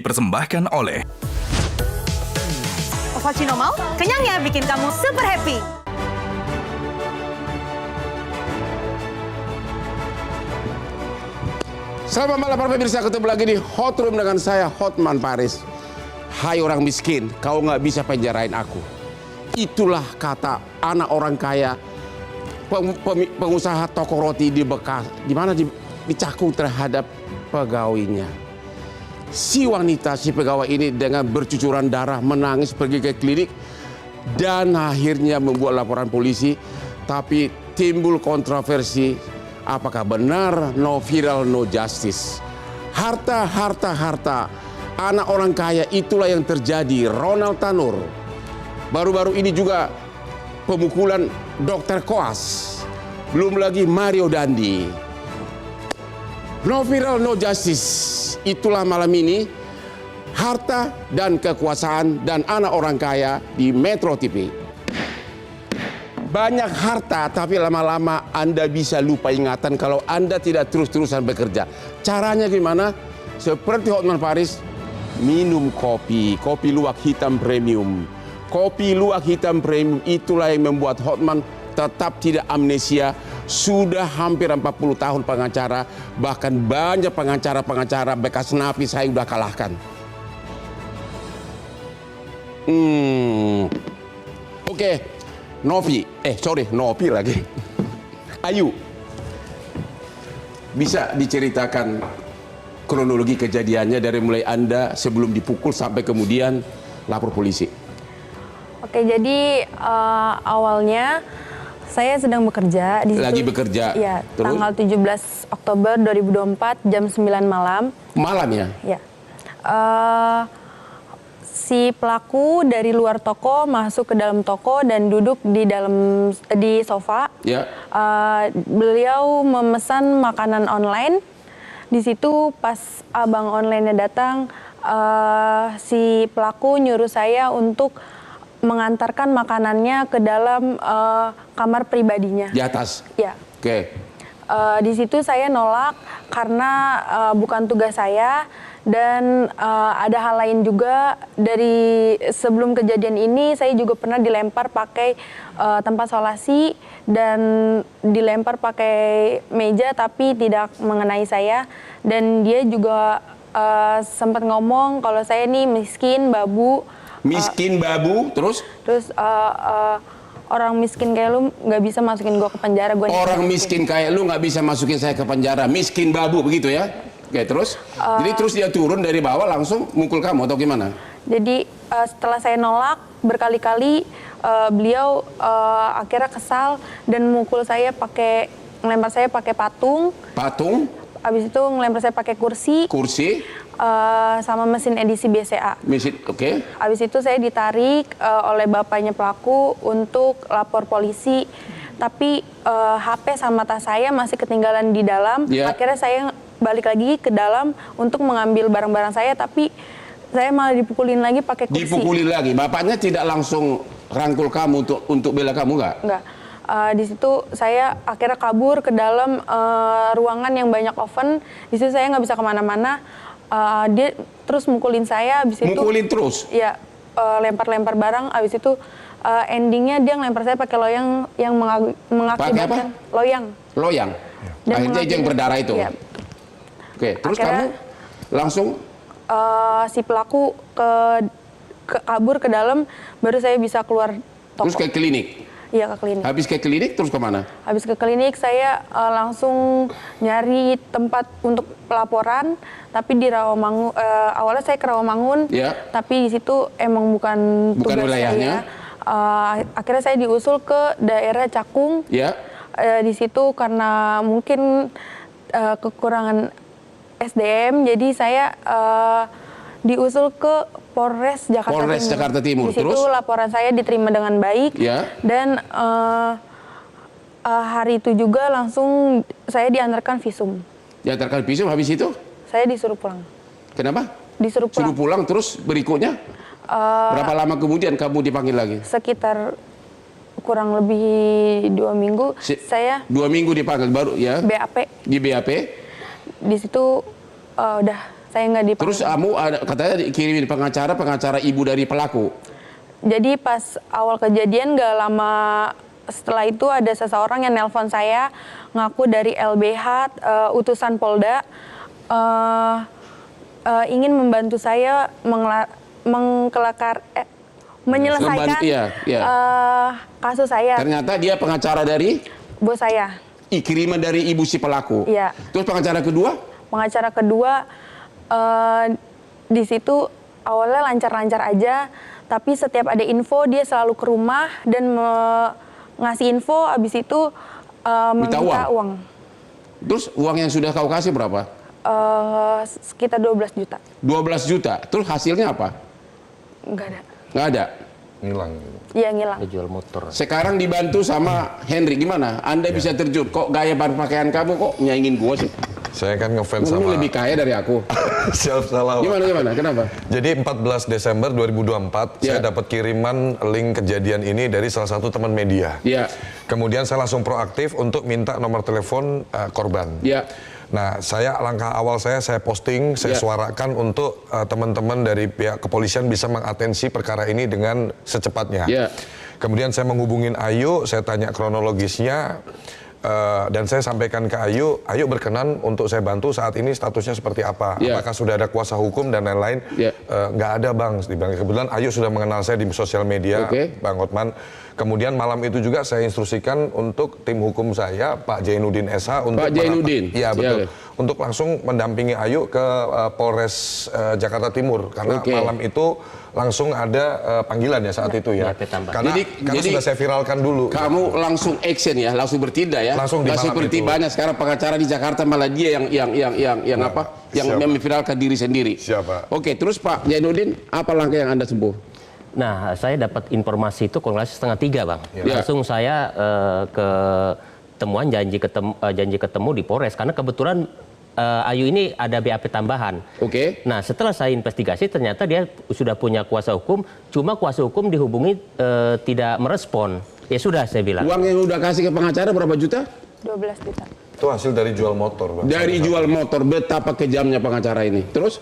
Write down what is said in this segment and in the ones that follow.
dipersembahkan oleh Ovaltino mau? Kenyangnya bikin kamu super happy. Selamat malam para pemirsa, ketemu lagi di Hot Room dengan saya Hotman Paris. Hai orang miskin, kau nggak bisa penjarain aku. Itulah kata anak orang kaya, pengusaha toko roti di Bekasi, di mana dicakung terhadap pegawainya. Si wanita, si pegawai ini dengan bercucuran darah menangis pergi ke klinik dan akhirnya membuat laporan polisi. Tapi timbul kontroversi. Apakah benar no viral, no justice? Harta, harta, harta. Anak orang kaya itulah yang terjadi. Ronald Tanur. Baru-baru ini juga pemukulan Dr. Koas. Belum lagi Mario Dandi. No viral, no justice. Itulah malam ini harta dan kekuasaan dan anak orang kaya di Metro TV. Banyak harta, tapi lama-lama Anda bisa lupa ingatan kalau Anda tidak terus-terusan bekerja. Caranya gimana? Seperti Hotman Paris, minum kopi luwak hitam premium. Kopi luwak hitam premium itulah yang membuat Hotman tetap tidak amnesia. Sudah hampir 40 tahun pengacara, bahkan banyak pengacara-pengacara bekas napi saya sudah kalahkan. Oke. Novi lagi. Ayu, bisa diceritakan kronologi kejadiannya dari mulai Anda sebelum dipukul sampai kemudian lapor polisi? Oke, jadi awalnya saya sedang bekerja di situ. Lagi bekerja? Ya, terus? tanggal 17 Oktober 2024 jam 9 malam. Malam ya? Ya. Si pelaku dari luar toko masuk ke dalam toko dan duduk di sofa. Ya. Beliau memesan makanan online. Di situ pas abang online-nya datang, si pelaku nyuruh saya untuk mengantarkan makanannya ke dalam kamar pribadinya. Di atas? Ya. Oke. Di situ saya nolak karena bukan tugas saya. Dan ada hal lain juga, dari sebelum kejadian ini saya juga pernah dilempar pakai tempat solasi dan dilempar pakai meja tapi tidak mengenai saya. Dan dia juga sempat ngomong kalau saya ini miskin, babu. Miskin, babu, terus? Terus orang miskin kayak lu nggak bisa masukin gua ke penjara. Orang miskin kayak lu nggak bisa masukin saya ke penjara, miskin babu, begitu ya? Oke, terus? Jadi terus dia turun dari bawah langsung mukul kamu atau gimana? Jadi setelah saya nolak berkali-kali, beliau akhirnya kesal dan mukul saya ngelempar saya pakai patung. Patung? Abis itu ngelempar saya pakai kursi. Kursi? Sama mesin edisi BCA. Mesin, oke. Abis itu saya ditarik oleh bapaknya pelaku untuk lapor polisi. Tapi HP sama tas saya masih ketinggalan di dalam. Yeah. Akhirnya saya balik lagi ke dalam untuk mengambil barang-barang saya, tapi saya malah dipukulin lagi pakai kursi. Dipukulin lagi? Bapaknya tidak langsung rangkul kamu untuk bela kamu nggak? Nggak. Di situ saya akhirnya kabur ke dalam ruangan yang banyak oven. Di situ saya nggak bisa kemana-mana. Dia terus mukulin saya. Abis itu mukulin terus? Iya, lempar-lempar barang. Abis itu endingnya dia ngelempar saya pakai loyang yang mengakibatkan loyang. Loyang. Akhirnya yang berdarah itu. Iya. Oke, terus akhirnya, kamu langsung si pelaku kabur ke dalam, baru saya bisa keluar toko. Terus ke klinik? Iya, ke klinik. Habis ke klinik terus kemana? Habis ke klinik saya langsung nyari tempat untuk pelaporan, tapi di Rawamangun. Awalnya saya ke Rawamangun, ya. Tapi di situ emang bukan tugas wilayahnya. Saya. Akhirnya saya diusul ke daerah Cakung. Ya. Di situ karena mungkin kekurangan SDM, jadi saya diusul ke Polres Jakarta Timur. Di situ terus? laporan saya diterima dengan baik. Ya. Dan hari itu juga langsung saya diantarkan visum. Diantarkan visum, habis itu? Saya disuruh pulang. Kenapa? Disuruh pulang. Suruh pulang, terus berikutnya? Berapa lama kemudian kamu dipanggil lagi? Sekitar kurang lebih 2 minggu. Saya 2 minggu dipanggil baru ya? BAP. Di BAP? Di situ udah Saya nggak dipanggil. Terus kamu katanya dikirimin pengacara ibu dari pelaku. Jadi pas awal kejadian nggak lama setelah itu ada seseorang yang nelpon saya ngaku dari LBH utusan Polda ingin membantu saya menyelesaikan kasus saya. Ternyata dia pengacara dari Bos saya. Kiriman dari ibu si pelaku. Iya. Terus pengacara kedua? Pengacara kedua di situ awalnya lancar-lancar aja, tapi setiap ada info dia selalu ke rumah dan ngasih info, abis itu meminta uang. Terus uang yang sudah kau kasih berapa? Sekitar 12 juta. 12 juta. Terus hasilnya apa? Nggak ada. Nggak ada. Ngilang. Iya, ngilang. Jual motor. Sekarang dibantu sama Henry, gimana? Anda bisa terjun. Kok gaya pakaian kamu kok nyaingin gua sih? Saya kan ngefans Kamu sama... lebih kaya dari aku. Siap salah. Gimana? Kenapa? Jadi 14 Desember 2024 saya dapat kiriman link kejadian ini dari salah satu teman media. Iya. Kemudian saya langsung proaktif untuk minta nomor telepon korban. Iya. Nah, langkah awal saya posting, saya suarakan untuk teman-teman dari pihak kepolisian bisa mengatensi perkara ini dengan secepatnya. Iya. Kemudian saya menghubungin Ayu, saya tanya kronologisnya, dan saya sampaikan ke Ayu berkenan untuk saya bantu saat ini statusnya seperti apa? Apakah sudah ada kuasa hukum dan lain-lain? Nggak ada, Bang. Kebetulan Ayu sudah mengenal saya di sosial media, Bang Hotman. Kemudian malam itu juga saya instruksikan untuk tim hukum saya, Pak Jainuddin SH, untuk Pak Jainuddin? Iya, betul. Untuk langsung mendampingi Ayu ke Polres Jakarta Timur. Karena malam itu langsung ada panggilan ya saat itu ya. Karena sudah saya viralkan dulu. Kamu langsung action ya, langsung bertindak ya. Langsung di malam seperti itu. banyak sekarang pengacara di Jakarta malah dia yang memviralkan diri sendiri. Siapa? Oke, terus Pak Jainuddin, apa langkah yang Anda tempuh? Nah, saya dapat informasi itu kurang lebih 2:30, Bang. Langsung saya ketemuan janji ketemu di Polres karena kebetulan Ayu ini ada BAP tambahan. Nah, setelah saya investigasi ternyata dia sudah punya kuasa hukum, cuma kuasa hukum dihubungi tidak merespon. Ya sudah, saya bilang. Uang yang udah kasih ke pengacara berapa juta? 12 juta. Itu hasil dari jual motor, Bang. Dari jual motor, betapa kejamnya pengacara ini. Terus?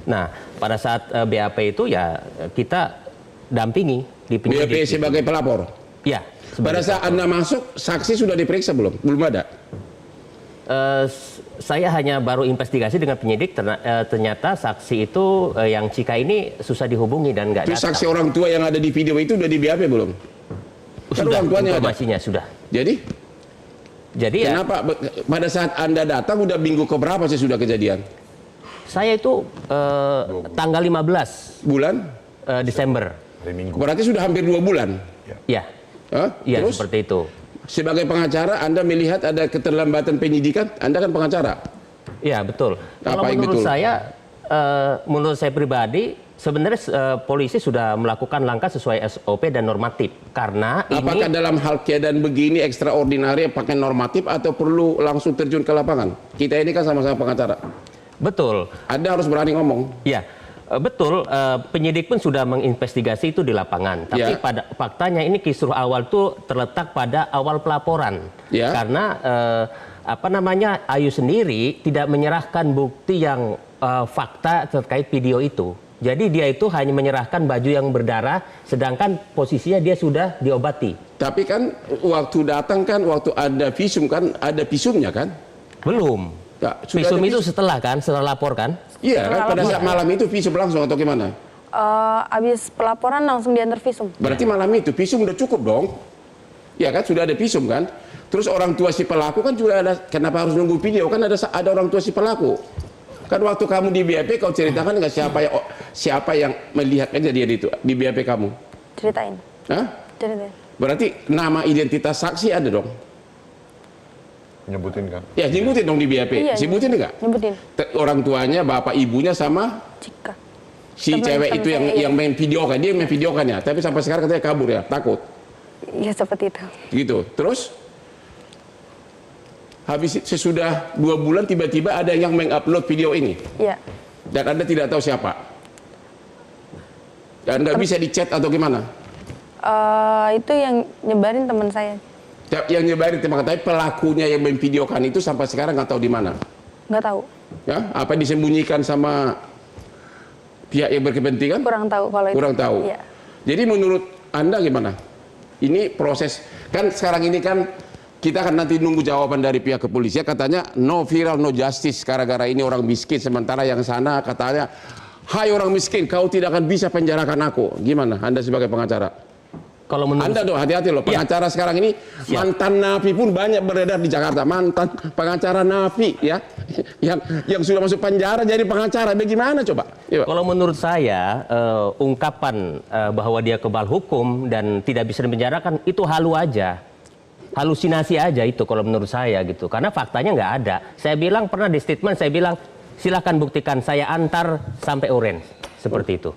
Nah, pada saat BAP itu ya kita dampingi di penyidik. BAP sebagai pelapor? Iya. Pada saat Anda masuk, saksi sudah diperiksa belum? Belum ada? Saya hanya baru investigasi dengan penyidik, ternyata saksi itu yang Cika ini susah dihubungi dan nggak datang. Terus saksi orang tua yang ada di video itu udah di BAP belum? Kan Sudah, orang tuanya informasinya ada. sudah. Jadi kenapa pada saat Anda datang udah minggu keberapa sih sudah kejadian? Saya itu tanggal 15 bulan Desember. Hari Minggu. Berarti sudah hampir 2 bulan. Iya. Iya, seperti itu. Sebagai pengacara, Anda melihat ada keterlambatan penyidikan? Anda kan pengacara. Iya, betul. Kalau Apa yang menurut betul? menurut saya pribadi, sebenarnya polisi sudah melakukan langkah sesuai SOP dan normatif. Karena Apakah dalam hal keadaan begini ekstraordinari pakai normatif atau perlu langsung terjun ke lapangan? Kita ini kan sama-sama pengacara. Betul. Anda harus berani ngomong. Iya. Betul, penyidik pun sudah menginvestigasi itu di lapangan. Tapi pada faktanya ini kisruh awal itu terletak pada awal pelaporan. Karena Ayu sendiri tidak menyerahkan bukti yang fakta terkait video itu. Jadi dia itu hanya menyerahkan baju yang berdarah, sedangkan posisinya dia sudah diobati. Tapi kan waktu datang kan, waktu ada visum kan, ada visumnya kan? Belum. Ya, visum itu setelah lapor kan? Iya kan, pada saat malam itu visum langsung atau gimana? Abis pelaporan langsung diantar visum. Berarti malam itu visum udah cukup dong? Ya kan, sudah ada visum kan? Terus orang tua si pelaku kan juga ada, kenapa harus nunggu video? Kan ada orang tua si pelaku. Kan waktu kamu di BAP kau ceritakan nggak siapa yang melihat kejadian itu di BAP kamu? Ceritain. Hah? Ceritain. Berarti nama identitas saksi ada dong? Nyebutin kan? Ya, nyebutin dong di BAP. Iya, Sebutin enggak? Nyebutin. Orang tuanya, bapak ibunya sama Cika. si cewek itu yang main video kan, dia main video kan ya. Tapi sampai sekarang katanya kabur ya, takut. Ya seperti itu. Gitu. Terus habis sesudah 2 bulan tiba-tiba ada yang mengupload video ini. Iya. Dan Anda tidak tahu siapa. Dan nggak bisa dicat atau gimana? Itu yang nyebarin teman saya. Yang nyebarin teman, tapi pelakunya yang memvideokan itu sampai sekarang nggak tahu di mana. Nggak tahu. Ya, apa disembunyikan sama pihak yang berkepentingan? Kurang tahu kalau itu. Kurang tahu. Iya. Jadi menurut Anda gimana? Ini proses, kan sekarang ini kan kita akan nanti nunggu jawaban dari pihak kepolisian, katanya no viral, no justice, gara-gara ini orang miskin, sementara yang sana katanya, hai orang miskin, kau tidak akan bisa penjarakan aku. Gimana Anda sebagai pengacara? Kalau menurut Anda dong hati-hati loh, pengacara sekarang ini mantan napi pun banyak beredar di Jakarta, mantan pengacara napi ya, yang sudah masuk penjara jadi pengacara, bagaimana coba? Kalau menurut saya ungkapan bahwa dia kebal hukum dan tidak bisa dipenjarakan itu halu aja, halusinasi aja itu kalau menurut saya gitu, karena faktanya nggak ada. Saya bilang pernah di statement saya bilang silakan buktikan, saya antar sampai Orange seperti itu.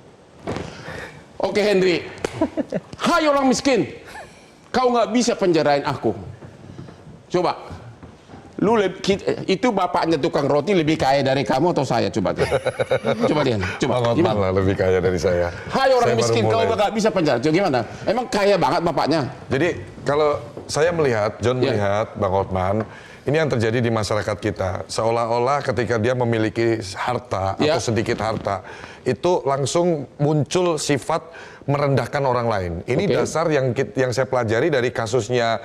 Oke Henry, hai orang miskin, kau nggak bisa penjarain aku. Coba, itu bapaknya tukang roti lebih kaya dari kamu atau saya? Coba lihat, coba. Bang Hotman lebih kaya dari saya. Hai orang miskin, kau nggak bisa penjara. Coba gimana? Emang kaya banget bapaknya? Jadi kalau saya melihat, John melihat, Bang Hotman, ini yang terjadi di masyarakat kita. Seolah-olah ketika dia memiliki harta atau sedikit harta, itu langsung muncul sifat merendahkan orang lain. Ini dasar yang saya pelajari dari kasusnya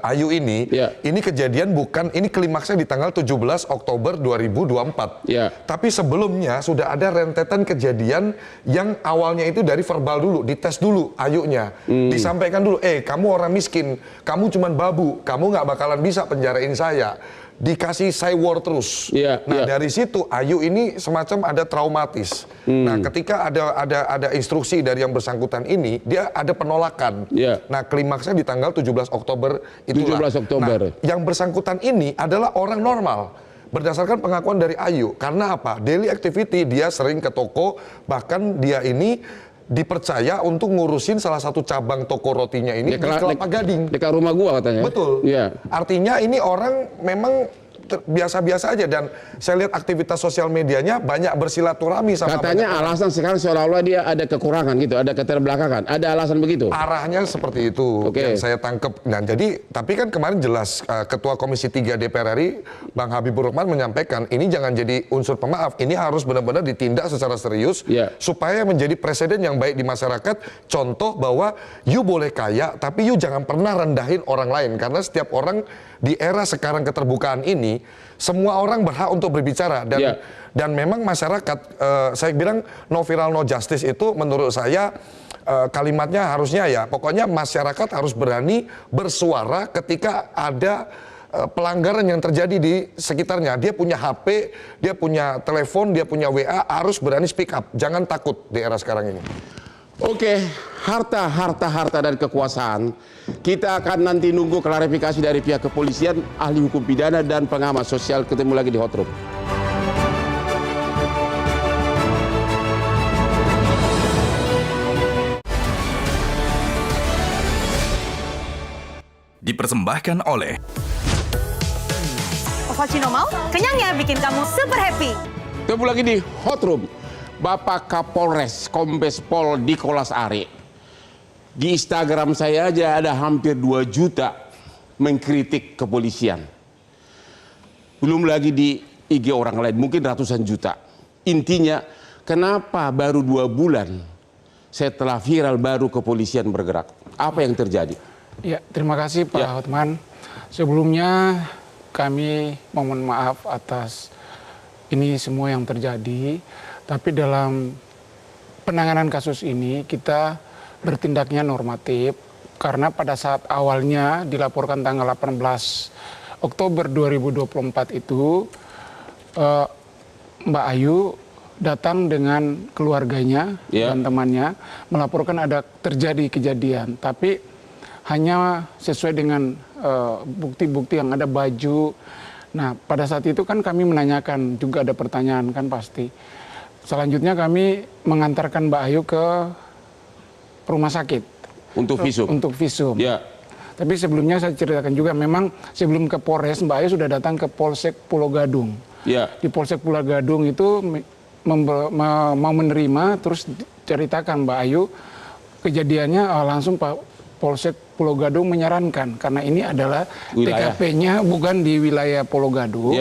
Ayu ini. Ini kejadian ini klimaksnya di tanggal 17 Oktober 2024. Tapi sebelumnya sudah ada rentetan kejadian yang awalnya itu dari verbal dulu, dites dulu Ayunya. Disampaikan dulu, kamu orang miskin, kamu cuman babu, kamu nggak bakalan bisa penjarain saya. Dikasih war terus. Dari situ Ayu ini semacam ada traumatis. Nah, ketika ada instruksi dari yang bersangkutan ini, dia ada penolakan. Nah, klimaksnya di tanggal 17 Oktober itulah. 17 Oktober. Nah, yang bersangkutan ini adalah orang normal. Berdasarkan pengakuan dari Ayu. Karena apa? Daily activity, dia sering ke toko, bahkan dia ini dipercaya untuk ngurusin salah satu cabang toko rotinya ini di Kelapa Gading. Dekat rumah gua katanya. Betul. Artinya ini orang memang biasa-biasa aja, dan saya lihat aktivitas sosial medianya banyak bersilaturahmi sama katanya alasan sekarang seolah-olah dia ada kekurangan gitu, ada keterbelakangan, ada alasan begitu. Arahnya seperti itu yang saya tangkap. Nah, jadi tapi kan kemarin jelas Ketua Komisi 3 DPR RI Bang Habibur Rahman menyampaikan ini jangan jadi unsur pemaaf, ini harus benar-benar ditindak secara serius supaya menjadi presiden yang baik di masyarakat. Contoh bahwa you boleh kaya tapi you jangan pernah rendahin orang lain, karena setiap orang di era sekarang keterbukaan ini semua orang berhak untuk berbicara, dan memang masyarakat saya bilang no viral no justice itu menurut saya kalimatnya harusnya pokoknya masyarakat harus berani bersuara ketika ada pelanggaran yang terjadi di sekitarnya. Dia punya HP, dia punya telepon, dia punya WA, harus berani speak up, jangan takut di era sekarang ini. Oke, harta dan kekuasaan. Kita akan nanti nunggu klarifikasi dari pihak kepolisian, ahli hukum pidana dan pengamat sosial. Ketemu lagi di Hot Room. Dipersembahkan oleh Ovaltino mau, kenyangnya bikin kamu super happy. Ketemu lagi di Hot Room. Bapak Kapolres Kombes Pol Nikolas Ari. Di Instagram saya aja ada hampir 2 juta mengkritik kepolisian. Belum lagi di IG orang lain, mungkin ratusan juta. Intinya, kenapa baru 2 bulan setelah viral baru kepolisian bergerak? Apa yang terjadi? Ya, terima kasih Pak Hotman. Sebelumnya kami mohon maaf atas ini semua yang terjadi. Tapi dalam penanganan kasus ini kita bertindaknya normatif, karena pada saat awalnya dilaporkan tanggal 18 Oktober 2024 itu Mbak Ayu datang dengan keluarganya dan temannya melaporkan ada terjadi kejadian, tapi hanya sesuai dengan bukti-bukti yang ada baju. Nah, pada saat itu kan kami menanyakan, juga ada pertanyaan kan pasti. Selanjutnya kami mengantarkan Mbak Ayu ke rumah sakit. Untuk visum? Untuk visum. Tapi sebelumnya saya ceritakan juga, memang sebelum ke Polres, Mbak Ayu sudah datang ke Polsek Pulau Gadung. Di Polsek Pulau Gadung itu mau menerima, terus ceritakan Mbak Ayu, kejadiannya langsung Polsek Pulau Gadung menyarankan karena ini adalah Wilayah. TKP-nya bukan di wilayah Pulau Gadung,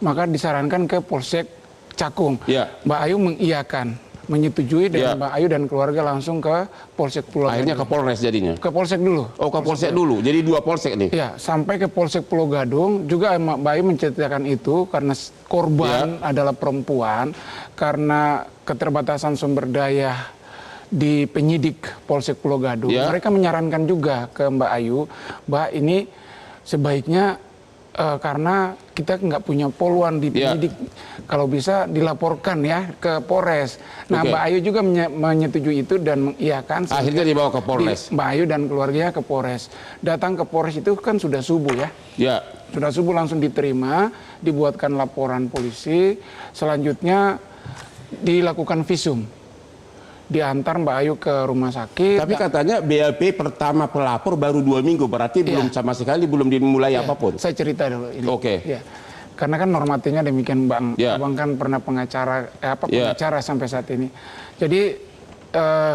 maka disarankan ke Polsek Cakung. Mbak Ayu mengiyakan, menyetujui, dan Mbak Ayu dan keluarga langsung ke Polsek Pulau Gadung. Akhirnya ke Polres jadinya? Ke Polsek dulu. Oh, ke Polsek dulu. Jadi 2 polsek nih? Ya, sampai ke Polsek Pulau Gadung juga Mbak Ayu menceritakan itu karena korban adalah perempuan, karena keterbatasan sumber daya di penyidik Polsek Pulau Gadung. Mereka menyarankan juga ke Mbak Ayu, Mbak, ini sebaiknya karena kita nggak punya poluan di penyidik, kalau bisa dilaporkan ya ke Polres. Nah, Mbak Ayu juga menyetujui itu dan mengiyakan. Akhirnya dibawa ke Polres. Mbak Ayu dan keluarganya ke Polres. Datang ke Polres itu kan sudah subuh ya. Sudah subuh langsung diterima, dibuatkan laporan polisi. Selanjutnya dilakukan visum. Diantar Mbak Ayu ke rumah sakit. Tapi katanya BAP pertama pelapor baru 2 minggu, berarti belum sama sekali belum dimulai apapun. Saya cerita dulu ini. Ya. Karena kan normatifnya demikian, Bang. Abang kan pernah pengacara pengacara sampai saat ini. Jadi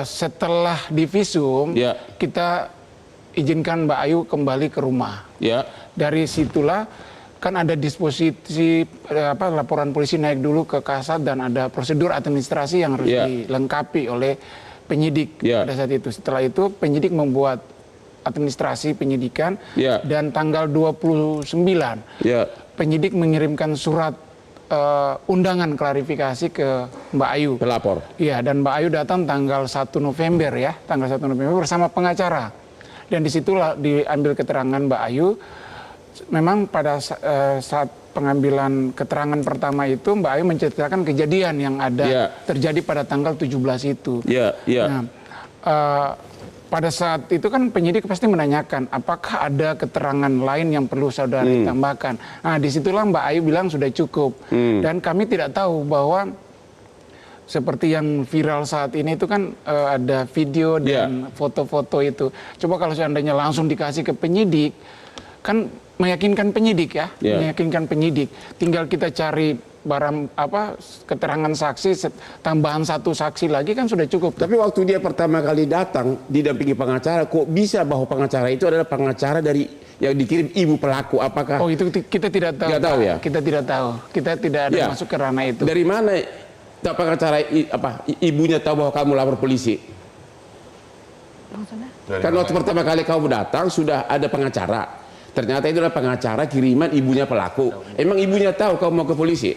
setelah divisum, kita izinkan Mbak Ayu kembali ke rumah. Dari situlah kan ada disposisi laporan polisi naik dulu ke Kasat dan ada prosedur administrasi yang harus dilengkapi oleh penyidik pada saat itu. Setelah itu penyidik membuat administrasi penyidikan dan tanggal 29 penyidik mengirimkan surat undangan klarifikasi ke Mbak Ayu. Pelapor. Iya, dan Mbak Ayu datang tanggal 1 November ya, tanggal 1 November bersama pengacara. Dan disitulah diambil keterangan Mbak Ayu. Memang pada saat pengambilan keterangan pertama itu Mbak Ayu menceritakan kejadian yang ada terjadi pada tanggal 17 itu. Nah, pada saat itu kan penyidik pasti menanyakan apakah ada keterangan lain yang perlu saudara tambahkan. Nah, disitulah Mbak Ayu bilang sudah cukup. Dan kami tidak tahu bahwa seperti yang viral saat ini itu kan ada video dan foto-foto itu. Coba kalau seandainya langsung dikasih ke penyidik, kan meyakinkan penyidik ya, meyakinkan penyidik. Tinggal kita cari barang keterangan saksi, tambahan 1 saksi lagi kan sudah cukup. Tapi waktu dia pertama kali datang didampingi pengacara, kok bisa bahwa pengacara itu adalah pengacara dari yang dikirim ibu pelaku? Apakah? Oh, itu kita tidak tahu. Tidak tahu ya? Kita tidak tahu. Kita tidak ada masuk ke ranah itu. Dari mana pengacara ibunya tahu bahwa kamu lapor polisi? Kan waktu pertama kali kamu datang sudah ada pengacara. Ternyata itu adalah pengacara kiriman ibunya pelaku. Emang ibunya tahu kamu mau ke polisi?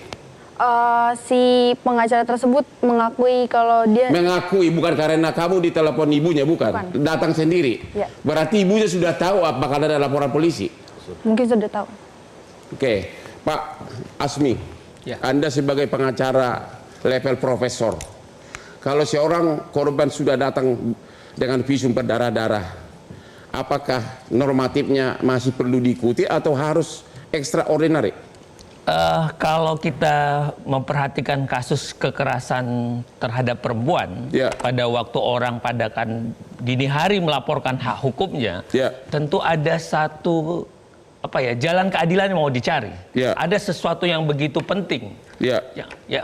Si pengacara tersebut mengakui kalau dia... Mengakui, bukan karena kamu ditelepon ibunya, bukan? Datang sendiri? Berarti ibunya sudah tahu apakah ada laporan polisi? Mungkin sudah tahu. Oke, Pak Asmi, Anda sebagai pengacara level profesor, kalau seorang korban sudah datang dengan visum berdarah-darah, apakah normatifnya masih perlu diikuti atau harus extraordinary? Kalau kita memperhatikan kasus kekerasan terhadap perempuan, pada waktu orang pada dini hari melaporkan hak hukumnya, tentu ada satu jalan keadilan yang mau dicari. Ada sesuatu yang begitu penting,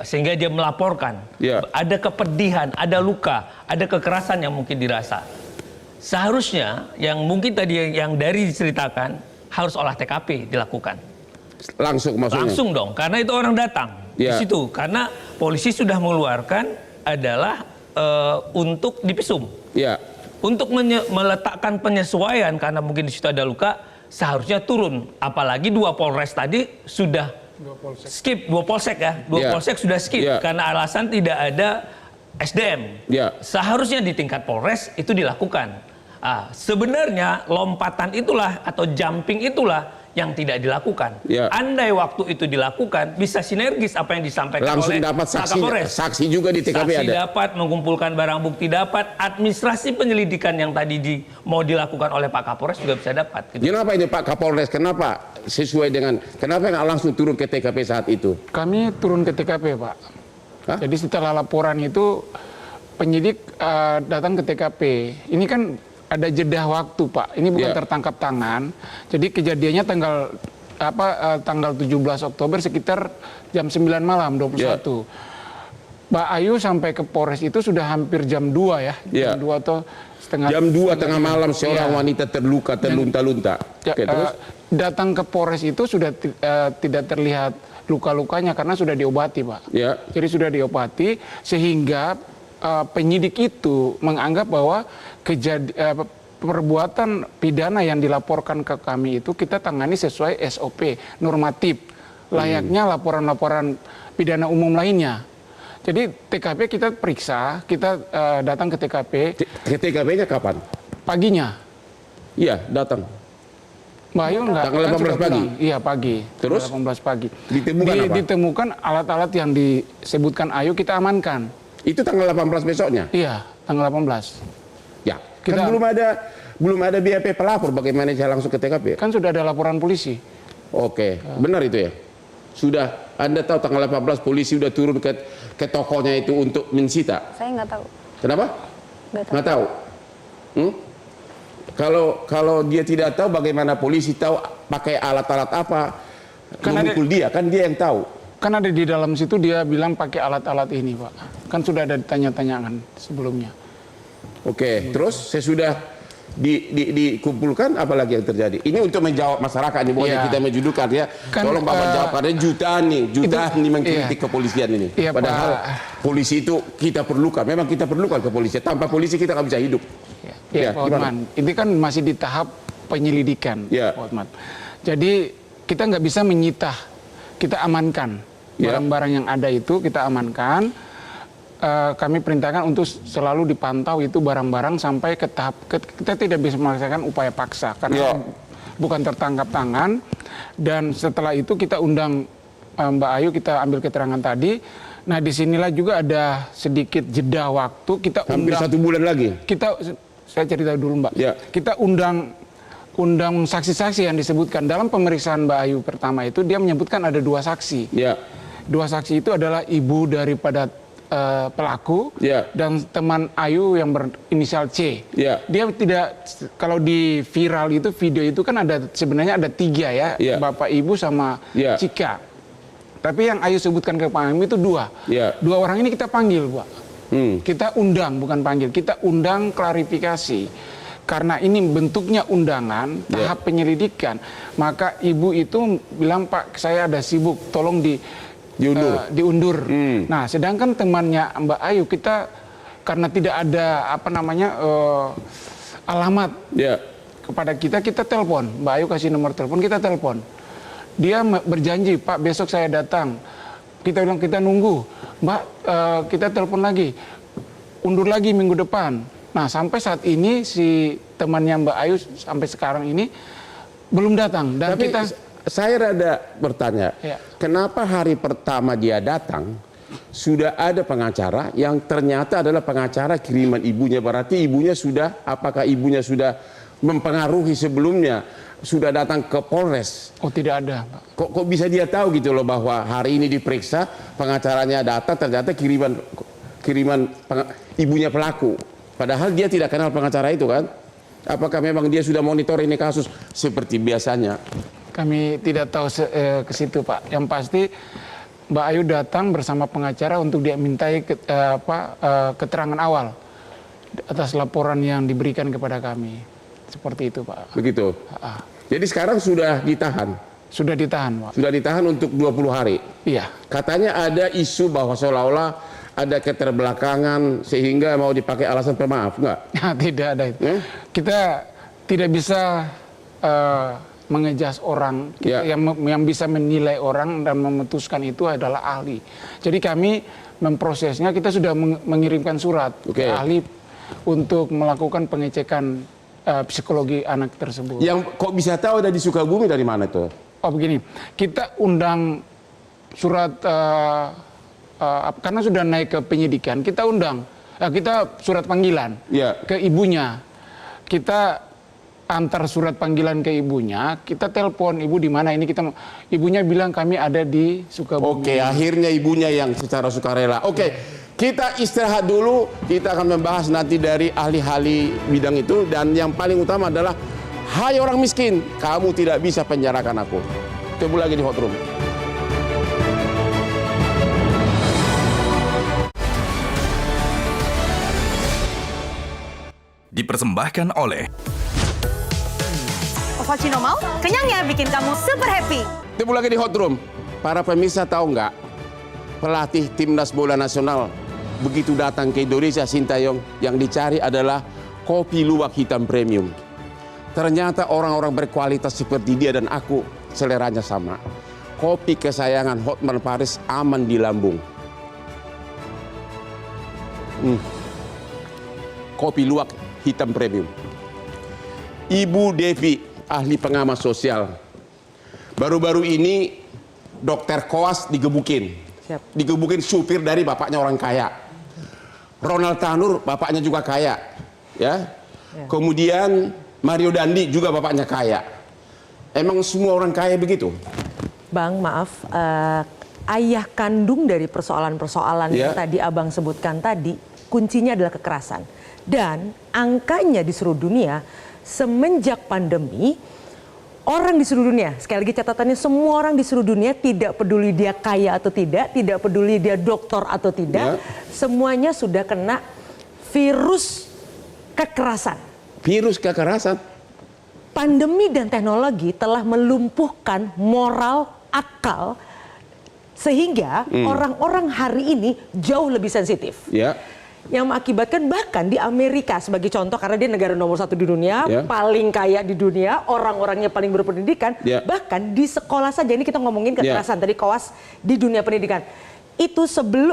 sehingga dia melaporkan. Ada kepedihan, ada luka, ada kekerasan yang mungkin dirasa. Seharusnya yang mungkin tadi yang dari diceritakan harus olah TKP dilakukan. Langsung maksudnya? Langsung dong, karena itu orang datang di situ. Karena polisi sudah mengeluarkan adalah untuk divisum. Untuk meletakkan penyesuaian karena mungkin di situ ada luka, seharusnya turun. Apalagi 2 Polres tadi sudah skip, 2 Polsek ya, 2 Polsek sudah skip karena alasan tidak ada SDM. Seharusnya di tingkat Polres itu dilakukan. Sebenarnya lompatan itulah atau jumping itulah yang tidak dilakukan. Andai waktu itu dilakukan, bisa sinergis apa yang disampaikan langsung oleh dapat saksi juga di TKP saksi ada. Dapat, mengumpulkan barang bukti dapat, administrasi penyelidikan yang tadi mau dilakukan oleh Pak Kapolres juga bisa dapat. Kenapa ini Pak Kapolres? Kenapa sesuai dengan, kenapa nggak langsung turun ke TKP saat itu? Kami turun ke TKP, Pak. Jadi setelah laporan itu penyidik datang ke TKP. Ini kan ada jeda waktu, Pak. Ini bukan tertangkap tangan. Jadi kejadiannya tanggal 17 Oktober sekitar jam 9 malam 21. Mbak Ayu sampai ke Polres itu sudah hampir jam 2 ya. Ya. Jam 2 atau setengah. Jam 2 tengah malam seorang wanita terluka, terlunta-lunta. Oke, terus? Datang ke Polres itu sudah tidak terlihat luka-lukanya karena sudah diobati, Pak. Ya. Jadi sudah diobati sehingga penyidik itu menganggap bahwa perbuatan pidana yang dilaporkan ke kami itu kita tangani sesuai SOP normatif layaknya laporan-laporan pidana umum lainnya. Jadi TKP kita periksa, kita datang ke TKP. Ke TKP-nya kapan? Paginya. Iya, datang. Mbak Ayu enggak. Tanggal 18 pagi? Iya, pagi. Terus? 18 pagi. Ditemukan apa? Ditemukan alat-alat yang disebutkan Ayu kita amankan. Itu tanggal 18 besoknya? Iya, tanggal 18. Ya, kan belum ada BAP pelapor, bagaimana saya langsung ke TKP? Kan sudah ada laporan polisi. Oke, benar itu ya? Sudah, Anda tahu tanggal 18 polisi sudah turun ke tokonya itu untuk mensita? Saya nggak tahu. Kenapa? Nggak tahu. Kalau dia tidak tahu, bagaimana polisi tahu pakai alat-alat apa memukul dia? Kan dia yang tahu. Kan ada di dalam situ dia bilang pakai alat-alat ini, Pak. Kan sudah ada tanya-tanyaan sebelumnya. Oke, terus sesudah dikumpulkan apa lagi yang terjadi? Ini untuk menjawab masyarakat ini, bukan kita menjudukan ya. Tolong Bapak jawab, karena jutaan nih mengkritik kepolisian ini. Iya, Padahal polisi itu kita perlukan, memang kita perlukan kepolisian. Tanpa polisi kita nggak bisa hidup. Ya, Pak Hotman, ini kan masih di tahap penyelidikan, Pak Hotman. Jadi kita nggak bisa menyita, kita amankan barang-barang yang ada itu kita amankan. Kami perintahkan untuk selalu dipantau itu barang-barang sampai ke tahap kita tidak bisa melaksanakan upaya paksa karena bukan tertangkap tangan. Dan setelah itu kita undang Mbak Ayu, kita ambil keterangan tadi. Nah, disinilah juga ada sedikit jeda waktu. Kita hampir 1 bulan lagi. Saya cerita dulu, Mbak. Kita undang saksi-saksi yang disebutkan dalam pemeriksaan Mbak Ayu pertama itu, dia menyebutkan ada 2 saksi. 2 saksi itu adalah ibu daripada pelaku dan teman Ayu yang berinisial C. Dia tidak, kalau di viral itu video itu kan sebenarnya ada 3 ya, Bapak Ibu sama Cika. Tapi yang Ayu sebutkan ke kami itu 2. 2 orang ini kita panggil, Pak. Kita undang, bukan panggil, kita undang klarifikasi. Karena ini bentuknya undangan, tahap penyelidikan. Maka ibu itu bilang, Pak, saya ada sibuk, tolong diundur. Nah, sedangkan temannya Mbak Ayu, kita karena tidak ada alamat kepada kita telepon. Mbak Ayu kasih nomor telepon, kita telepon. Dia berjanji, Pak, besok saya datang. Kita bilang kita nunggu, Mbak, kita telepon lagi, undur lagi minggu depan. Nah, sampai saat ini si temannya Mbak Ayu sampai sekarang ini belum datang. Dan tapi saya rada bertanya, kenapa hari pertama dia datang sudah ada pengacara yang ternyata adalah pengacara kiriman ibunya? Berarti ibunya sudah, apakah ibunya sudah mempengaruhi sebelumnya? Sudah datang ke Polres? Oh, tidak ada, Pak. Kok bisa dia tahu gitu loh bahwa hari ini diperiksa, pengacaranya datang, ternyata kiriman ibunya pelaku. Padahal dia tidak kenal pengacara itu kan? Apakah memang dia sudah monitor ini kasus seperti biasanya? Kami tidak tahu ke situ, Pak. Yang pasti Mbak Ayu datang bersama pengacara untuk dia mintai keterangan awal atas laporan yang diberikan kepada kami. Seperti itu, Pak. Begitu. Jadi sekarang sudah ditahan? Sudah ditahan, Pak. Sudah ditahan untuk 20 hari? Iya. Katanya ada isu bahwa seolah-olah ada keterbelakangan sehingga mau dipakai alasan pemaaf, enggak? Tidak ada itu. Kita tidak bisa mengejas orang. Yang bisa menilai orang dan memutuskan itu adalah ahli. Jadi kami memprosesnya, kita sudah mengirimkan surat ke ahli untuk melakukan pengecekan psikologi anak tersebut. Yang kok bisa tahu ada di Sukabumi dari mana tuh? Oh, begini, kita undang surat karena sudah naik ke penyidikan, kita undang, kita surat panggilan ke ibunya. Kita antar surat panggilan ke ibunya, kita telepon, ibu di mana ini, ibunya bilang kami ada di Sukabumi. Oke, akhirnya ibunya yang secara sukarela. Oke. Kita istirahat dulu, kita akan membahas nanti dari ahli-ahli bidang itu. Dan yang paling utama adalah, hai orang miskin, kamu tidak bisa penjarakan aku. Ketemu lagi di Hot Room. dipersembahkan oleh Ovaltino mau, kenyangnya bikin kamu super happy. Ketemu lagi di Hot Room. Para pemirsa tahu nggak, pelatih timnas bola nasional begitu datang ke Indonesia, Sintayong, yang dicari adalah kopi luwak hitam premium. Ternyata orang-orang berkualitas seperti dia dan aku seleranya sama. Kopi kesayangan Hotman Paris aman di lambung. Kopi luwak hitam premium. Ibu Devi, ahli pengamat sosial. Baru-baru ini dokter koas digebukin. Digebukin supir dari bapaknya orang kaya. Ronald Tanur bapaknya juga kaya. Ya. Kemudian Mario Dandi juga bapaknya kaya. Emang semua orang kaya begitu? Bang, maaf, ayah kandung dari persoalan-persoalan yang tadi Abang sebutkan tadi, kuncinya adalah kekerasan. Dan angkanya di seluruh dunia, semenjak pandemi, orang di seluruh dunia, sekali lagi catatannya, semua orang di seluruh dunia, tidak peduli dia kaya atau tidak peduli dia doktor atau tidak, semuanya sudah kena virus kekerasan. Virus kekerasan. Pandemi dan teknologi telah melumpuhkan moral, akal, sehingga orang-orang hari ini jauh lebih sensitif. Yang mengakibatkan bahkan di Amerika sebagai contoh, karena dia negara nomor 1 di dunia, paling kaya di dunia, orang-orangnya paling berpendidikan, bahkan di sekolah saja, ini kita ngomongin kekerasan tadi koas di dunia pendidikan. Itu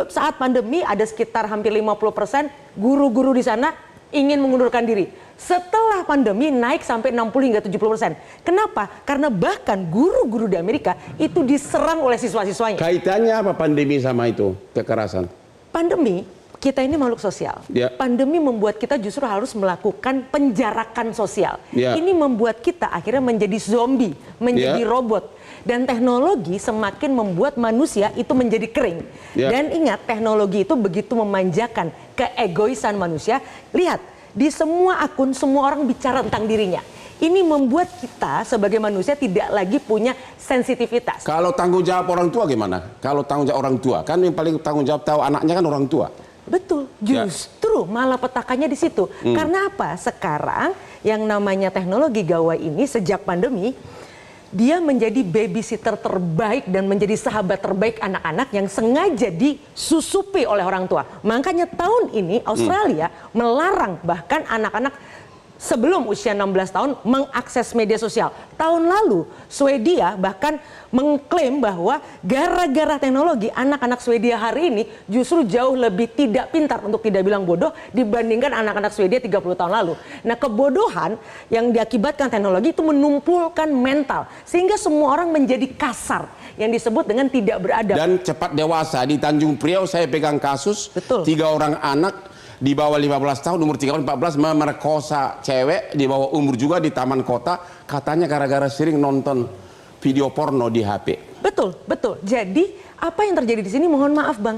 saat pandemi ada sekitar hampir 50% guru-guru di sana ingin mengundurkan diri. Setelah pandemi naik sampai 60 hingga 70%. Kenapa? Karena bahkan guru-guru di Amerika itu diserang oleh siswa-siswanya. Kaitannya apa pandemi sama itu, kekerasan? Pandemi, kita ini makhluk sosial. Pandemi membuat kita justru harus melakukan penjarakan sosial. Ini membuat kita akhirnya menjadi zombie, menjadi robot. Dan teknologi semakin membuat manusia itu menjadi kering. Dan ingat, teknologi itu begitu memanjakan keegoisan manusia. Lihat, di semua akun, semua orang bicara tentang dirinya. Ini membuat kita sebagai manusia tidak lagi punya sensitivitas. Kalau tanggung jawab orang tua gimana? Kalau tanggung jawab orang tua, kan yang paling tanggung jawab tahu anaknya kan orang tua. Betul, justru malah petakannya di situ. Karena apa? Sekarang yang namanya teknologi gawai ini sejak pandemi, dia menjadi babysitter terbaik dan menjadi sahabat terbaik anak-anak yang sengaja disusupi oleh orang tua. Makanya tahun ini Australia melarang bahkan anak-anak sebelum usia 16 tahun mengakses media sosial. Tahun lalu Swedia bahkan mengklaim bahwa gara-gara teknologi anak-anak Swedia hari ini justru jauh lebih tidak pintar, untuk tidak bilang bodoh, dibandingkan anak-anak Swedia 30 tahun lalu. Nah, kebodohan yang diakibatkan teknologi itu menumpulkan mental sehingga semua orang menjadi kasar, yang disebut dengan tidak beradab. Dan cepat dewasa. Di Tanjung Priok saya pegang kasus 3 orang anak di bawah 15 tahun, umur 13, 14 memerkosa cewek di bawah umur juga di taman kota, katanya gara-gara sering nonton video porno di HP. Betul, betul. Jadi apa yang terjadi di sini, mohon maaf Bang,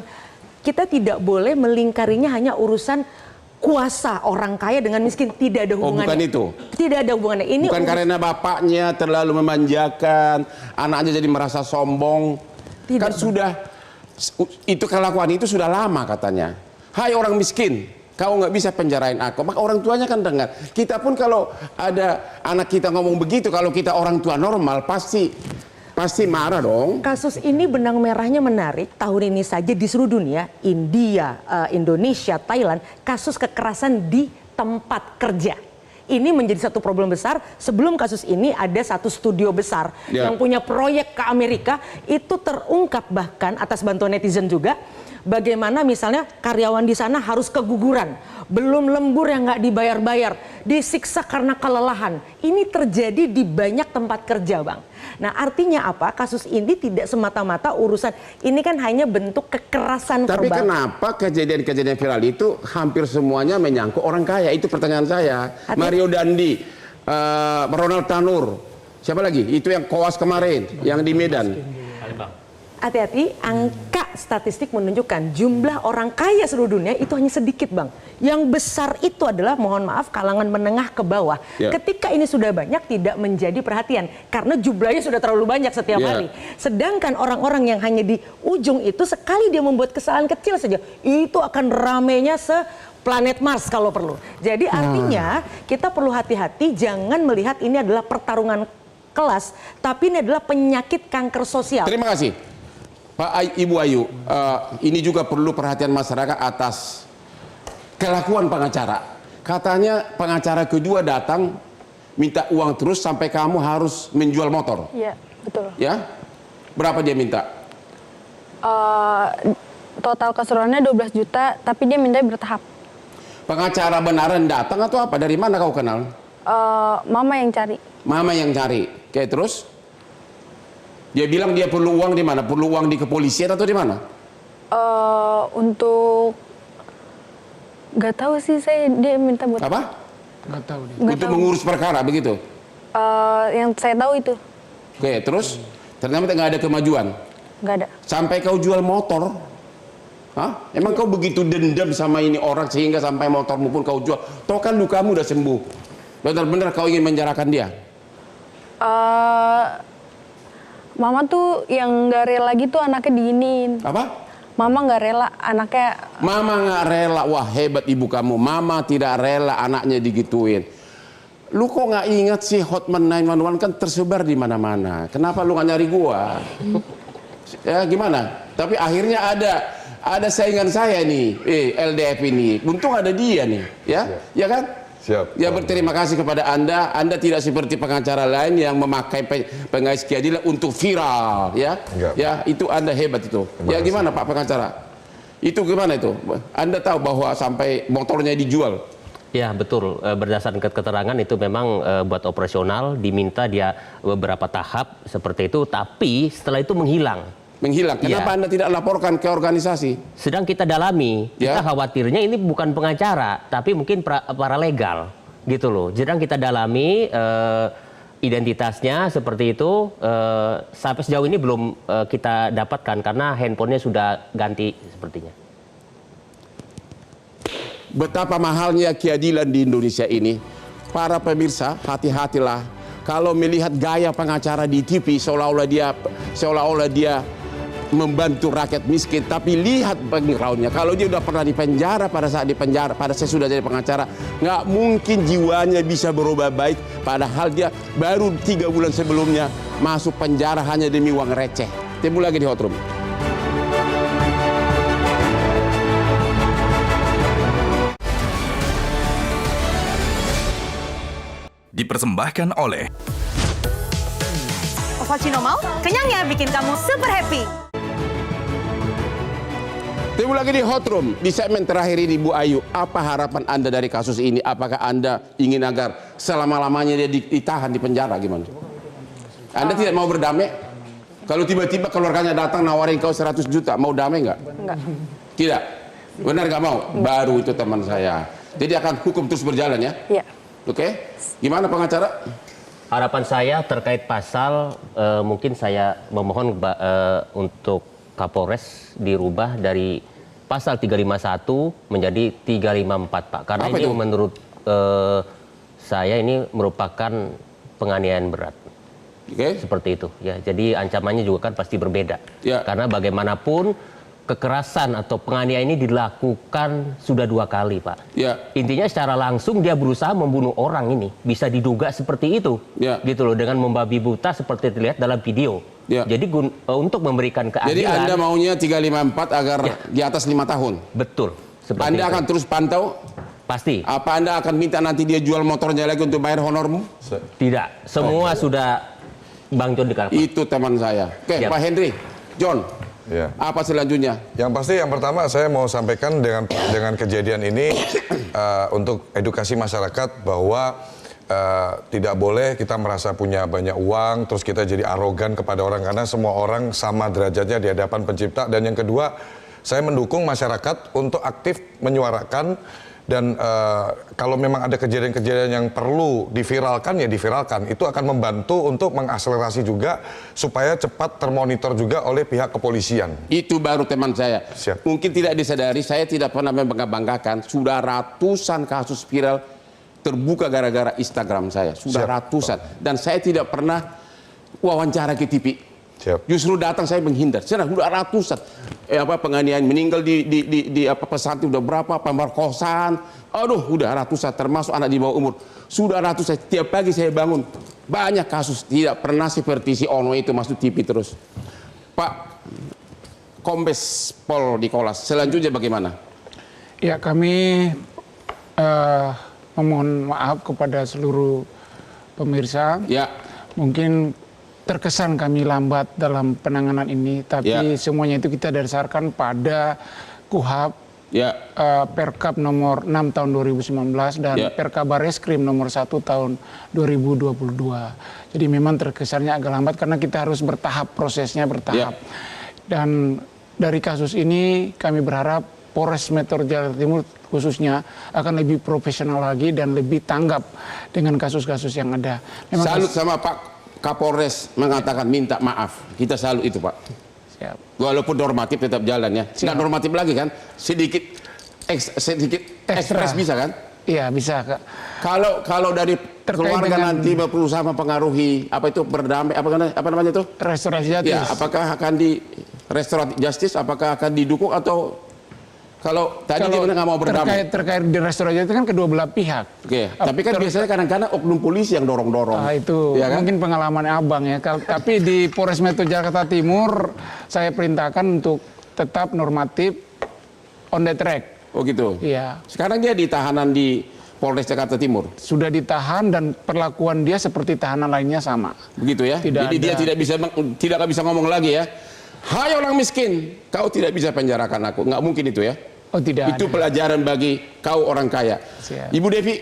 kita tidak boleh melingkarinya hanya urusan kuasa orang kaya dengan miskin, tidak ada hubungannya. Bukan itu. Tidak ada hubungannya. Ini bukan karena bapaknya terlalu memanjakan, anaknya jadi merasa sombong. Kan sudah, itu kelakuan itu sudah lama katanya. Hai orang miskin, kau nggak bisa penjarain aku. Maka orang tuanya kan dengar. Kita pun kalau ada anak kita ngomong begitu, kalau kita orang tua normal pasti marah dong. Kasus ini benang merahnya menarik. Tahun ini saja di seluruh dunia, India, Indonesia, Thailand, kasus kekerasan di tempat kerja. Ini menjadi satu problem besar. Sebelum kasus ini ada satu studio besar yang punya proyek ke Amerika. Itu terungkap bahkan atas bantuan netizen juga. Bagaimana misalnya karyawan di sana harus keguguran, belum lembur yang nggak dibayar-bayar, disiksa karena kelelahan. Ini terjadi di banyak tempat kerja, Bang. Nah, artinya apa? Kasus ini tidak semata-mata urusan, ini kan hanya bentuk kekerasan verbal. Tapi kenapa kejadian-kejadian viral itu hampir semuanya menyangkut orang kaya? Itu pertanyaan saya. Mario Dandi, Ronald Tanur, siapa lagi? Itu yang koas kemarin, yang di Medan. Hati-hati, angka statistik menunjukkan jumlah orang kaya seluruh dunia itu hanya sedikit, Bang. Yang besar itu adalah, mohon maaf, kalangan menengah ke bawah. Ketika ini sudah banyak, tidak menjadi perhatian. Karena jumlahnya sudah terlalu banyak setiap hari. Sedangkan orang-orang yang hanya di ujung itu, sekali dia membuat kesalahan kecil saja, itu akan ramenya planet Mars kalau perlu. Jadi artinya kita perlu hati-hati, jangan melihat ini adalah pertarungan kelas, tapi ini adalah penyakit kanker sosial. Terima kasih Pak Ibu Ayu. Ini juga perlu perhatian masyarakat atas kelakuan pengacara. Katanya pengacara kedua datang minta uang terus sampai kamu harus menjual motor. Iya, betul. Ya? Berapa dia minta? Total keseluruhannya 12 juta, tapi dia minta bertahap. Pengacara beneran datang atau apa? Dari mana kau kenal? Mama yang cari. Mama yang cari. Oke, terus? Dia bilang dia perlu uang di mana? Perlu uang di kepolisian atau di mana? Untuk nggak tahu sih, dia minta buat apa? Nggak tahu dia. Untuk mengurus perkara begitu? Yang saya tahu itu. Oke, terus? Ternyata nggak ada kemajuan? Nggak ada. Sampai kau jual motor? Hah? Emang kau begitu dendam sama ini orang sehingga sampai motormu pun kau jual? Toh kan lukamu udah sembuh. Benar-benar kau ingin menjarakan dia? Mama tuh yang nggak rela gitu anaknya diinin. Apa? Mama nggak rela anaknya. Mama nggak rela. Wah, hebat ibu kamu. Mama tidak rela anaknya digituin. Lu kok nggak ingat sih hotman 911 kan tersebar di mana-mana. Kenapa lu nggak nyari gua? Ya gimana? Tapi akhirnya ada saingan saya nih, LDF ini. Untung ada dia nih, ya, ya kan? Siap. Ya, berterima kasih kepada Anda. Anda tidak seperti pengacara lain yang memakai pengais keadilan untuk viral, ya. Enggak. Ya, itu Anda hebat itu. Ya gimana Pak pengacara? Itu gimana itu? Anda tahu bahwa sampai motornya dijual? Ya betul, berdasarkan keterangan itu memang buat operasional diminta dia beberapa tahap seperti itu, tapi setelah itu menghilang. Menghilang. Kenapa Anda tidak laporkan ke organisasi? Sedang kita dalami. Kita khawatirnya ini bukan pengacara, tapi mungkin paralegal, gitu loh. Sedang kita dalami identitasnya seperti itu. Sampai sejauh ini belum kita dapatkan karena handphonenya sudah ganti sepertinya. Betapa mahalnya keadilan di Indonesia ini. Para pemirsa, hati-hatilah kalau melihat gaya pengacara di TV seolah-olah dia membantu rakyat miskin, tapi lihat backgroundnya. Kalau dia udah pernah di penjara, pada saat saya sudah jadi pengacara, nggak mungkin jiwanya bisa berubah baik. Padahal dia baru 3 bulan sebelumnya masuk penjara hanya demi uang receh. Temu lagi di Hot Room. Dipersembahkan oleh Ovaltino mau, kenyangnya bikin kamu super happy. Temu lagi di Hot Room. Di segmen terakhir ini Bu Ayu, apa harapan Anda dari kasus ini? Apakah Anda ingin agar selama-lamanya dia ditahan di penjara gimana? Anda tidak mau berdamai? Kalau tiba-tiba keluarganya datang nawarin kau 100 juta, mau damai nggak? Enggak. Tidak? Benar nggak mau? Baru itu teman saya. Jadi akan hukum terus berjalan ya? Iya. Oke? Gimana pengacara? Harapan saya terkait pasal, mungkin saya memohon untuk Kapolres dirubah dari pasal 351 menjadi 354 Pak. Karena apa ini itu? menurut saya ini merupakan penganiayaan berat. Seperti itu ya. Jadi ancamannya juga kan pasti berbeda. Ya. Karena bagaimanapun kekerasan atau penganiayaan ini dilakukan sudah 2 kali Pak. Ya. Intinya secara langsung dia berusaha membunuh orang ini. Bisa diduga seperti itu. Ya. Gitu loh, dengan membabi buta seperti terlihat dalam video. Ya. Jadi untuk memberikan keadilan. Jadi Anda maunya 354 agar di atas 5 tahun? Betul. Anda itu akan terus pantau? Pasti. Apa Anda akan minta nanti dia jual motornya lagi untuk bayar honormu? Tidak. Semua sudah Bang John dikatakan. Itu teman saya. Oke, Pak Henry, John. Ya. Apa selanjutnya? Yang pasti yang pertama saya mau sampaikan dengan kejadian ini untuk edukasi masyarakat bahwa tidak boleh kita merasa punya banyak uang terus kita jadi arogan kepada orang, karena semua orang sama derajatnya di hadapan pencipta. Dan yang kedua, saya mendukung masyarakat untuk aktif menyuarakan, dan kalau memang ada kejadian-kejadian yang perlu diviralkan ya diviralkan. Itu akan membantu untuk mengakselerasi juga supaya cepat termonitor juga oleh pihak kepolisian. Itu baru teman saya. Siap. Mungkin tidak disadari, saya tidak pernah membangga-banggakan. Sudah ratusan kasus viral terbuka gara-gara Instagram saya. Sudah ratusan. Dan saya tidak pernah wawancara ke TV. Siap. Justru datang saya menghindar. Sudah ratusan penganiayaan meninggal di pesantren udah berapa, pemerkosaan. Aduh, udah ratusan termasuk anak di bawah umur. Sudah ratusan. Tiap pagi saya bangun banyak kasus, tidak pernah seperti si Ono itu masuk TV terus. Pak Kombes Pol Nikolas, selanjutnya bagaimana? Ya, kami memohon maaf kepada seluruh pemirsa. Ya. Mungkin terkesan kami lambat dalam penanganan ini, tapi semuanya itu kita dasarkan pada KUHP, Perkap nomor 6 tahun 2019 dan Perkabareskrim nomor 1 tahun 2022. Jadi memang terkesannya agak lambat karena kita harus bertahap, prosesnya bertahap. Dan dari kasus ini kami berharap Polres Metro Jakarta Timur khususnya akan lebih profesional lagi dan lebih tanggap dengan kasus-kasus yang ada. Memang salut sama Pak Kapolres mengatakan minta maaf. Kita salut itu, Pak. Siap. Walaupun normatif tetap jalan ya. Tidak normatif lagi kan? Sedikit ekspres bisa kan? Iya, bisa, Kak. Kalau dari keluarga nanti berusaha mempengaruhi apa itu berdamai apa namanya itu? Restoratif justice. Ya, apakah akan di restoratif justice apakah akan didukung atau kalau tadi kita nggak mau berdamai? Terkait di restoratif itu kan kedua belah pihak. Oke, tapi kan biasanya kadang-kadang oknum polisi yang dorong-dorong. Itu ya kan? mungkin pengalaman abang ya. Tapi di Polres Metro Jakarta Timur saya perintahkan untuk tetap normatif on the track. Oh gitu? Iya. Sekarang dia ditahanan di Polres Jakarta Timur? Sudah ditahan dan perlakuan dia seperti tahanan lainnya sama. Begitu ya? Jadi dia tidak bisa ngomong lagi ya? Hai orang miskin, kau tidak bisa penjarakan aku. Nggak mungkin itu ya? Oh tidak. Itu pelajaran bagi kau orang kaya. Siap. Ibu Devi,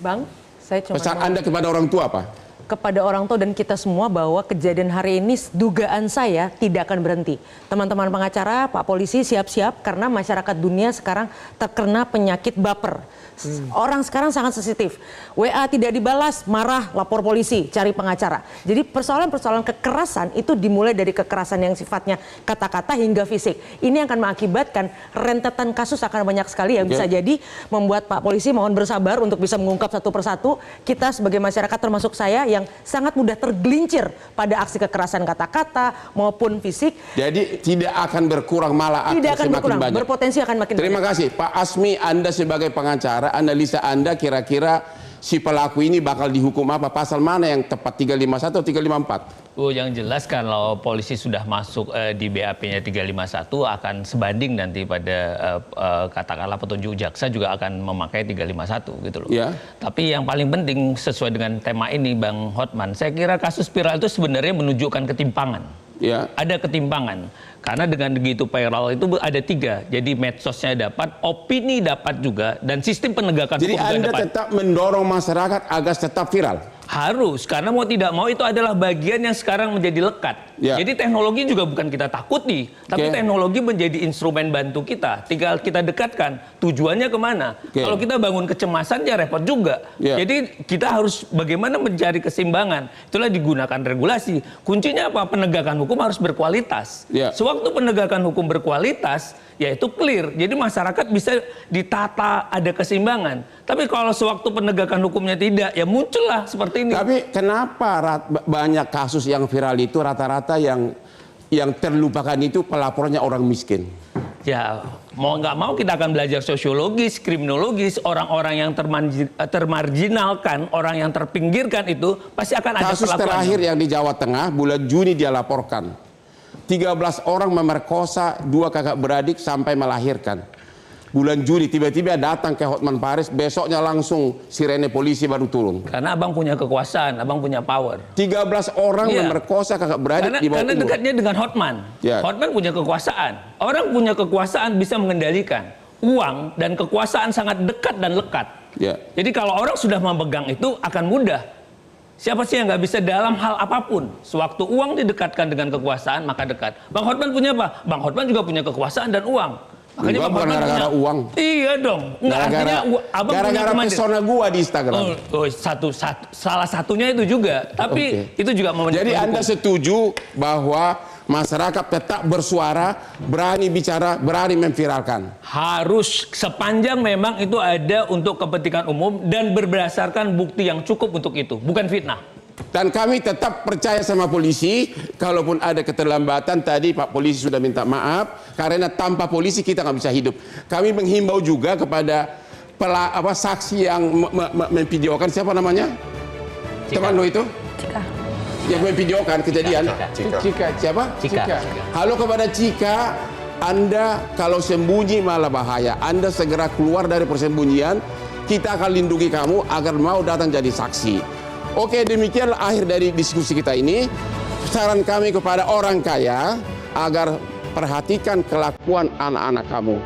Bang, saya cuma pesan Anda kepada orang tua apa? Kepada orang tua dan kita semua bahwa kejadian hari ini dugaan saya tidak akan berhenti. Teman-teman pengacara, Pak Polisi siap-siap karena masyarakat dunia sekarang terkena penyakit baper. Orang sekarang sangat sensitif. WA tidak dibalas, marah, lapor polisi, cari pengacara. Jadi persoalan-persoalan kekerasan itu dimulai dari kekerasan yang sifatnya kata-kata hingga fisik. Ini akan mengakibatkan rentetan kasus akan banyak sekali yang bisa jadi membuat Pak Polisi mohon bersabar untuk bisa mengungkap satu persatu. Kita sebagai masyarakat termasuk saya yang sangat mudah tergelincir pada aksi kekerasan kata-kata maupun fisik. Jadi tidak akan berkurang, malah akan tidak akan semakin berkurang, banyak. berpotensi akan makin Terima banyak. kasih Pak Asmi, Anda sebagai pengacara, analisa Anda kira-kira si pelaku ini bakal dihukum apa? Pasal mana yang tepat, 351 atau 354? Oh, yang jelas kalau polisi sudah masuk di BAP-nya 351 akan sebanding nanti pada katakanlah petunjuk jaksa juga akan memakai 351 gitu loh. Ya. Tapi yang paling penting sesuai dengan tema ini Bang Hotman, saya kira kasus viral itu sebenarnya menunjukkan ketimpangan. Ya. Ada ketimpangan karena dengan begitu viral itu ada 3. Jadi medsosnya dapat, opini dapat juga, dan sistem penegakan Jadi hukum juga Anda dapat. tetap mendorong masyarakat agar tetap viral. Harus, karena mau tidak mau itu adalah bagian yang sekarang menjadi lekat. Ya. Jadi teknologi juga bukan kita takuti, tapi teknologi menjadi instrumen bantu kita. Tinggal kita dekatkan, tujuannya kemana. Kalau kita bangun kecemasan ya repot juga. Jadi kita harus bagaimana mencari keseimbangan. Itulah digunakan regulasi. Kuncinya apa? Penegakan hukum harus berkualitas. Sewaktu penegakan hukum berkualitas, yaitu clear. Jadi masyarakat bisa ditata, ada keseimbangan. Tapi kalau sewaktu penegakan hukumnya tidak, ya muncullah seperti ini. Tapi kenapa banyak kasus yang viral itu rata-rata yang terlupakan itu pelapornya orang miskin? Ya, mau nggak mau kita akan belajar sosiologis, kriminologis, orang-orang yang termarginalkan, orang yang terpinggirkan itu pasti akan ada kasus perlakuan. Terakhir yang di Jawa Tengah bulan Juni dia laporkan 13 orang memerkosa 2 kakak beradik sampai melahirkan. Bulan Juli tiba-tiba datang ke Hotman Paris, besoknya langsung sirene polisi baru turun. Karena abang punya kekuasaan, abang punya power. 13 orang memerkosa kakak beradik di bawah umur. Karena dekatnya dengan Hotman. Hotman punya kekuasaan. Orang punya kekuasaan bisa mengendalikan. Uang dan kekuasaan sangat dekat dan lekat. Jadi kalau orang sudah memegang itu akan mudah. Siapa sih yang nggak bisa dalam hal apapun? Sewaktu uang didekatkan dengan kekuasaan, maka dekat. Bang Hotman punya apa? Bang Hotman juga punya kekuasaan dan uang. Makanya bukan gara-gara uang. Iya dong. Gara-gara pesona gua di Instagram. Salah satunya itu juga. Tapi itu juga mau. Jadi Anda setuju bahwa masyarakat tetap bersuara, berani bicara, berani memviralkan? Harus, sepanjang memang itu ada untuk kepentingan umum dan berdasarkan bukti yang cukup untuk itu, bukan fitnah. Dan kami tetap percaya sama polisi, kalaupun ada keterlambatan tadi Pak Polisi sudah minta maaf, karena tanpa polisi kita nggak bisa hidup. Kami menghimbau juga kepada saksi yang memvideokan, siapa namanya? Cika. Teman lo itu? Cika. Yang memvideokan kejadian? Cika. Siapa? Cika. Halo kepada Cika, Anda kalau sembunyi malah bahaya. Anda segera keluar dari persembunyian, kita akan lindungi kamu agar mau datang jadi saksi. Oke, demikianlah akhir dari diskusi kita ini. Saran kami kepada orang kaya agar perhatikan kelakuan anak-anak kamu.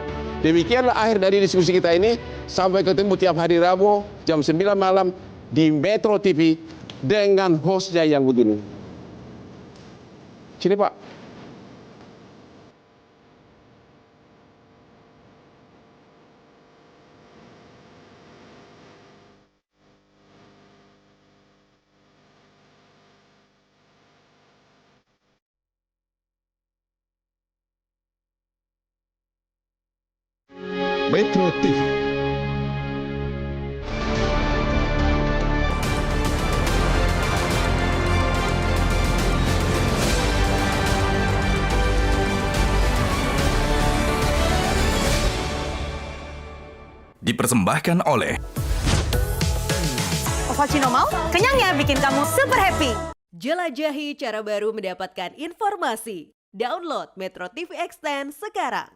Demikianlah akhir dari diskusi kita ini. Sampai ketemu tiap hari Rabu jam 9 malam di Metro TV dengan hostnya yang begini. Sini Pak. Metro TV. Dipersembahkan oleh Ovaltino mau? Kenyangnya bikin kamu super happy. Jelajahi cara baru mendapatkan informasi. Download Metro TV Extend sekarang.